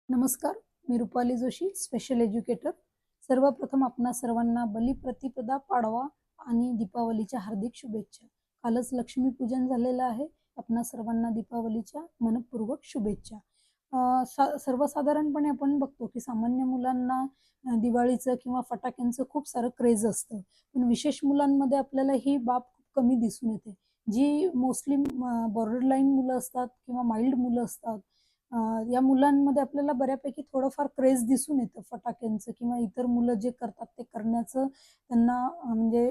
नमस्कार, मी Rupali Joshi, special educator. सर्वप्रथम आपणा सर्वांना बलिप्रतिपदा, पाडवा आणि दीपावलीच्या हार्दिक शुभेच्छा. कालच लक्ष्मीपूजन झालेलं आहे. आपणा सर्वांना दीपावलीच्या मनपूर्वक शुभेच्छा. सर्वसाधारणपणे आपण बघतो की सामान्य मुलांना दिवाळीचं किंवा फटाक्यांचं खूप सारं क्रेज असतं. पण विशेष मुलांमध्ये आपल्याला ही बाब खूप कमी दिसून येते. जी मोस्टली बॉर्डरलाईन मुलं असतात किंवा माइल्ड मुलं असतात, या मुलांमध्ये आपल्याला बऱ्यापैकी थोडंफार क्रेज दिसून येतं फटाक्यांचं किंवा इतर मुलं जे करतात ते करण्याचं त्यांना म्हणजे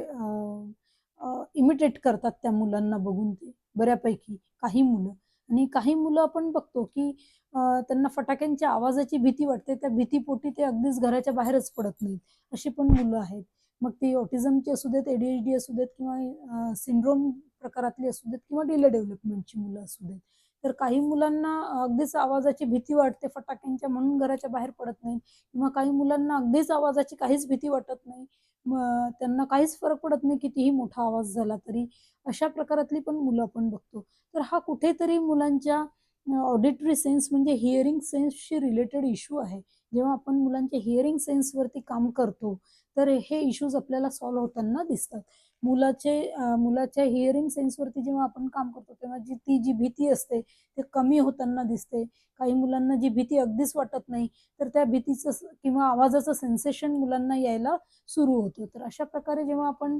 इमिटेट करतात त्या मुलांना बघून ते बऱ्यापैकी काही मुलं. आणि काही मुलं आपण बघतो की त्यांना फटाक्यांच्या आवाजाची भीती वाटते. त्या भीतीपोटी ते अगदीच घराच्या बाहेरच पडत नाहीत. अशी पण मुलं आहेत. मग ती ऑटिझमची असू देत, ADHD असू देत किंवा सिंड्रोम प्रकारातली असू देत किंवा डिले डेव्हलपमेंटची मुलं असू देत. तर काही मुलांना अगदीच आवाजाची भीती वाटते फटाक्यांच्या म्हणून घराच्या बाहेर पडत नाहीत किंवा काही मुलांना अगदीच आवाजाची काहीच भीती वाटत नाही. मग त्यांना काहीच फरक पडत नाही कितीही मोठा आवाज झाला तरी. अशा प्रकारातली पण मुलं आपण बघतो. तर हा कुठेतरी मुलांच्या ऑडिटरी सेन्स म्हणजे हिअरिंग सेन्सशी रिलेटेड इश्यू आहे. जेव्हा आपण मुलांच्या हिअरिंग सेन्सवरती काम करतो, तर हे इश्यूज आपल्याला सॉल्व्ह होताना दिसतात. मुलाच्या हिअरिंग सेन्सवरती जेव्हा आपण काम करतो, तेव्हा ती जी भीती असते, ते कमी होताना दिसते. काही मुलांना जी भीती अगदीच वाटत नाही, तर त्या भीतीचं किंवा आवाजाचं सेन्सेशन मुलांना यायला सुरू होतं. तर अशा प्रकारे जेव्हा आपण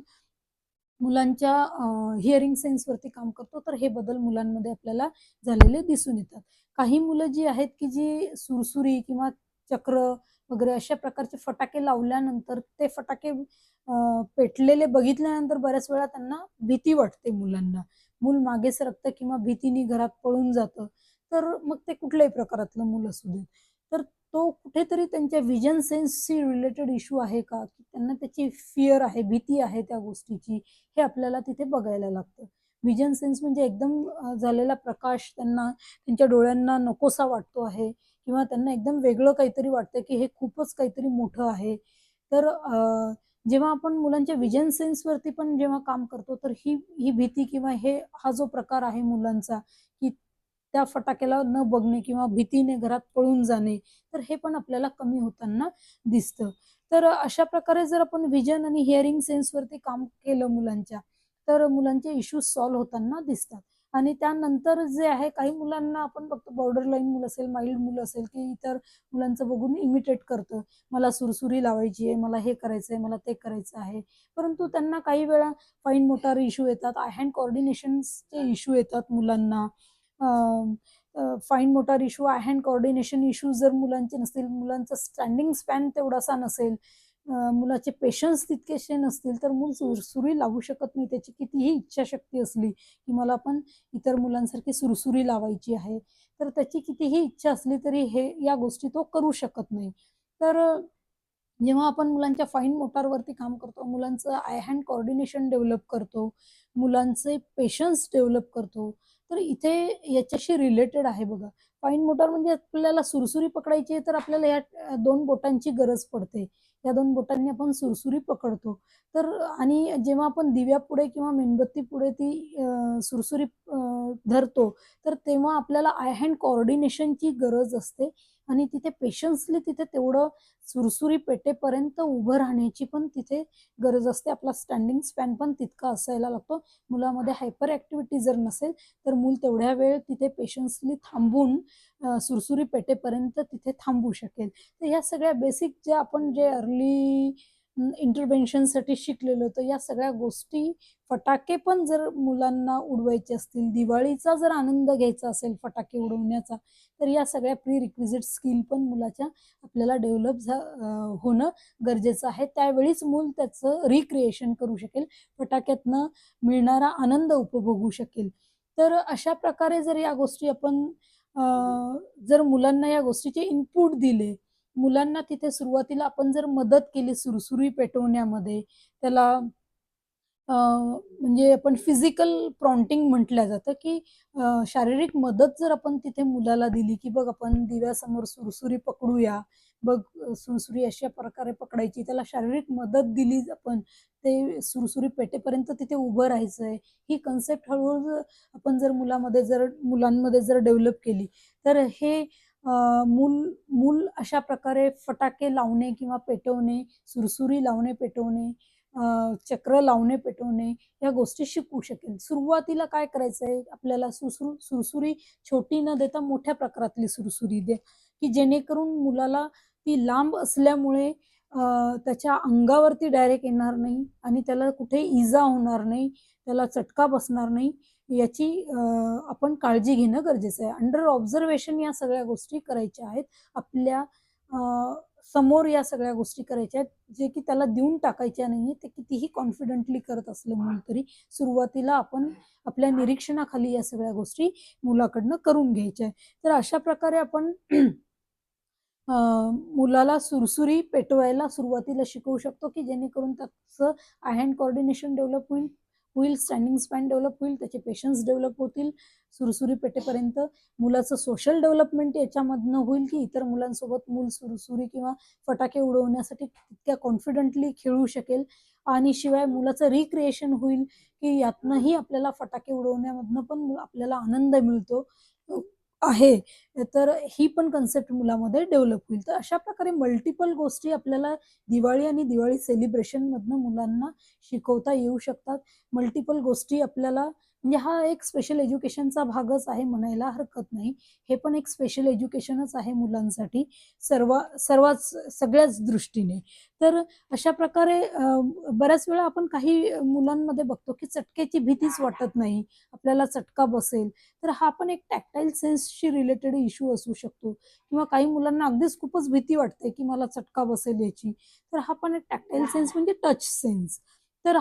मुलांच्या हिअरिंग सेन्सवरती काम करतो, तर हे बदल मुलांमध्ये आपल्याला झालेले दिसून येतात. काही मुलं जी आहेत, की जी सुरसुरी किंवा चक्र वगैरे अशा प्रकारचे फटाके लावल्यानंतर ते फटाके पेटलेले बघितल्यानंतर बऱ्याच वेळा त्यांना भीती वाटते मुलांना. मूल मागे सरकतं किंवा भीतीने घरात पळून जातं. तर मग ते कुठल्याही प्रकारातलं मूल असू दे. तर तो कुठेतरी त्यांच्या व्हिजन सेन्सशी रिलेटेड इश्यू आहे का? की त्यांना त्याची फिअर आहे, भीती आहे त्या गोष्टीची, हे आपल्याला तिथे बघायला लागतं. व्हिजन सेन्स म्हणजे एकदम झालेला प्रकाश त्यांना त्यांच्या डोळ्यांना नकोसा वाटतो आहे किंवा त्यांना एकदम वेगळं काहीतरी वाटतं, की हे खूपच काहीतरी मोठं आहे. तर जेव्हा आपण मुलांच्या व्हिजन सेन्सवरती पण जेव्हा काम करतो, तर ही ही भीती किंवा हा जो प्रकार आहे मुलांचा, की त्या फटाक्याला न बघणे किंवा भीतीने घरात पळून जाणे, तर हे पण आपल्याला कमी होताना दिसतं. तर अशा प्रकारे जर आपण व्हिजन आणि हिअरिंग सेन्सवरती काम केलं मुलांच्या, तर मुलांचे इश्यूज सॉल्व्ह होताना दिसतात. आणि त्यानंतर जे आहे काही मुलांना आपण बघतो बॉर्डरलाईन मुलं असेल, माइल्ड मुलं असेल, की इतर मुलांचं बघून इमिटेट करतं. मला सुरसुरी लावायची आहे, मला हे करायचंय, मला ते करायचं आहे. परंतु त्यांना काही वेळा फाईन मोटार इश्यू येतात, आय हँड कोऑर्डिनेशनचे इश्यू येतात मुलांना. Fine motor issue, I hand coordination issue जर मुलांचे नसतील, मुलांचा स्टँडिंग स्पॅन तेवढासा नसेल, मुलाचे पेशन्स तितकेसे नसतील, तर मूल सुरसुरी लावू शकत नाही. त्याची कितीही इच्छाशक्ती असली, की मला पण इतर मुलांसारखी सुरसुरी लावायची आहे. तर त्याची कितीही इच्छा असली तरी या गोष्टी तो करू शकत नाही. तर जेव्हा आपण मुलांच्या फाईन मोटारवरती काम करतो, मुलांचं आय हँड कोऑर्डिनेशन डेव्हलप करतो, मुलांचे पेशन्स डेव्हलप करतो, तर इथे याच्याशी रिलेटेड आहे बघा. फाईन मोटार म्हणजे आपल्याला सुरसुरी पकडायची आहे, तर आपल्याला या 2 बोटांची गरज पडते. या 2 बोटांनी आपण सुरसुरी पकडतो. तर आणि जेव्हा आपण दिव्यापुढे किंवा मेणबत्तीपुढे ती सुरसुरी धरतो, तर तेव्हा आपल्याला आय हँड कोऑर्डिनेशनची गरज असते आणि तिथे पेशन्सली तिथे तेवढं सुरसुरी पेटेपर्यंत उभं राहण्याची पण तिथे गरज असते. आपला स्टँडिंग स्पॅन पण तितका असायला लागतो. मुलामध्ये हायपर ॲक्टिव्हिटी जर नसेल, तर मूल तेवढ्या वेळ तिथे पेशन्सली थांबून सुरसुरी पेटेपर्यंत तिथे थांबू शकेल. तर ह्या सगळ्या बेसिक ज्या आपण जे अर्ली इंटरव्हेन्शनसाठी शिकलेलो होतो, या सगळ्या गोष्टी फटाके पण जर मुलांना उडवायचे असतील, दिवाळीचा जर आनंद घ्यायचा असेल फटाके उडवण्याचा, तर या सगळ्या प्री रिक्विजिट स्किल पण मुलाच्या आपल्याला होणं गरजेचं आहे. त्यावेळीच मूल त्याचं रिक्रिएशन करू शकेल, फटाक्यातनं मिळणारा आनंद उपभोगू शकेल. तर अशा प्रकारे जर या गोष्टी आपण अ, जर मुलांना या गोष्टीचे इनपुट दिले, मुलांना तिथे सुरुवातीला आपण जर मदत केली सुरसुरी पेटवण्यामध्ये, त्याला म्हणजे आपण फिजिकल प्रॉम्प्टिंग म्हटलं जातं, की शारीरिक मदत जर आपण तिथे मुलाला दिली, की बघ आपण दिव्यासमोर सुरसुरी पकडूया. बघ सुरसुरी अशा प्रकारे पकडायची. त्याला शारीरिक मदत दिली आपण, ते सुरसुरी पेटेपर्यंत तिथे उभं राहायचंय. ही कन्सेप्ट हळू आपण जर मुलांमध्ये जर डेव्हलप केली, तर हे मूल मूल अशा प्रकारे फटाके लावणे किंवा पेटवणे, सुरसुरी लावणे पेटवणे, चक्र लावणे पेटवणे या गोष्टी शिकू शकेल. सुरुवातीला काय करायचंय आपल्याला, सुरसुरी छोटी न देता मोठ्या प्रकारातली सुरसुरी दे, की जेणेकरून मुलाला ती लांब असल्यामुळे त्याच्या अंगावरती डायरेक्ट येणार नाही आणि त्याला कुठे इजा होणार नाही, त्याला चटका बसणार नाही, याची आपण काळजी घेणं गरजेचं आहे. अंडर ऑब्झर्वेशन या सगळ्या गोष्टी करायच्या आहेत. आपल्या समोर या सगळ्या गोष्टी करायच्या आहेत, जे की त्याला देऊन टाकायच्या नाहीये. ते कितीही कॉन्फिडेंटली करत असलं म्हणून तरी सुरुवातीला आपण आपल्या निरीक्षणाखाली या सगळ्या गोष्टी मुलाकडनं करून घ्यायच्या आहे. तर अशा प्रकारे आपण मुलाला सुरसुरी पेटवायला सुरुवातीला शिकवू शकतो, की जेणेकरून त्याचं आय हँड कोऑर्डिनेशन डेव्हलप होईल, स्टँडिंग स्पॅन डेव्हलप होईल, त्याचे पेशन्स डेव्हलप होतील सुरसुरी पेटेपर्यंत. मुलाचं सोशल डेव्हलपमेंट याच्यामधनं होईल, की इतर मुलांसोबत मूल सुरसुरी किंवा फटाके उडवण्यासाठी तितक्या कॉन्फिडेंटली खेळू शकेल. आणि शिवाय मुलाचं रिक्रिएशन होईल, की यातनंही आपल्याला फटाके उडवण्यामधनं पण आपल्याला आनंद मिळतो आहे. तर ही पण कन्सेप्ट मुलामध्ये डेव्हलप होईल. तर अशा प्रकारे मल्टिपल गोष्टी आपल्याला दिवाळी आणि दिवाळी सेलिब्रेशनमधनं मुलांना शिकवता येऊ शकतात. मल्टिपल गोष्टी आपल्याला म्हणजे हा एक स्पेशल एज्युकेशनचा भागच आहे म्हणायला हरकत नाही. हे पण एक स्पेशल एज्युकेशनच आहे मुलांसाठी सगळ्याच दृष्टीने. तर अशा प्रकारे बऱ्याच वेळा आपण काही मुलांमध्ये बघतो, की चटक्याची भीतीच वाटत नाही. आपल्याला चटका बसेल. तर हा पण एक टॅक्टाईल सेन्सशी रिलेटेड इश्यू असू शकतो किंवा काही मुलांना अगदीच खूपच भीती वाटते, की मला चटका बसेल याची. तर हा पण एक टॅक्टाईल सेन्स म्हणजे टच सेन्स. तर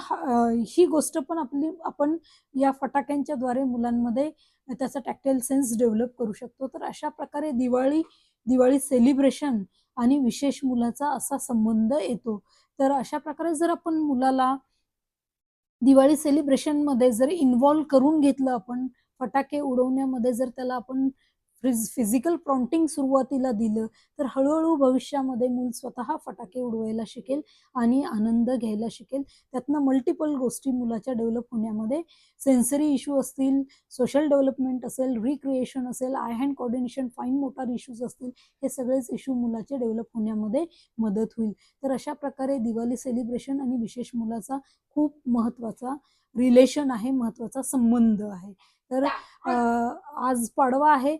ही गोष्ट पण आपण या फटाक्यांच्या द्वारे मुलांमध्ये त्याचा टॅक्टाईल सेन्स डेव्हलप करू शकतो. तर अशा प्रकारे दिवाळी सेलिब्रेशन आणि विशेष मुलाचा असा संबंध येतो. तर अशा प्रकारे जर आपण मुलाला दिवाळी सेलिब्रेशनमध्ये जर इन्व्हॉल्व करून घेतलं आपण, फटाके उडवण्यामध्ये जर त्याला आपण फिजिकल प्रॉम्प्टिंग सुरुवातीला दिलं, तर हळू-हळू भविष्यामध्ये मूल स्वतः फटाके उडवायला शिकेल आणि आनंद घ्यायला शिकेल. त्यातनं मल्टिपल गोष्टी मुलाच्या डेव्हलप होण्यामध्ये सेन्सरी इश्यू असतील, सोशल डेव्हलपमेंट असेल, रिक्रिएशन असेल, I hand coordination, fine motor issues असतील, हे सगळेच इश्यू मुलाचे डेव्हलप होण्यामध्ये मदत होईल. तर अशा प्रकारे दिवाळी सेलिब्रेशन आणि विशेष मुलाचा खूप महत्त्वाचा रिलेशन आहे, महत्त्वाचा संबंध आहे. तर आज पाडवा आहे.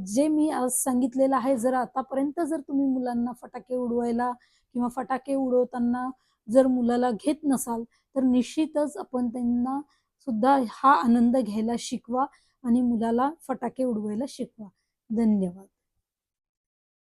जे मी आज सांगितलेलं आहे, जर आतापर्यंत जर तुम्ही मुलांना फटाके उडवायला किंवा फटाके उडवताना जर मुलाला घेत नसाल, तर निश्चितच आपण त्यांना सुद्धा हा आनंद घ्यायला शिकवा आणि मुलाला फटाके उडवायला शिकवा. धन्यवाद.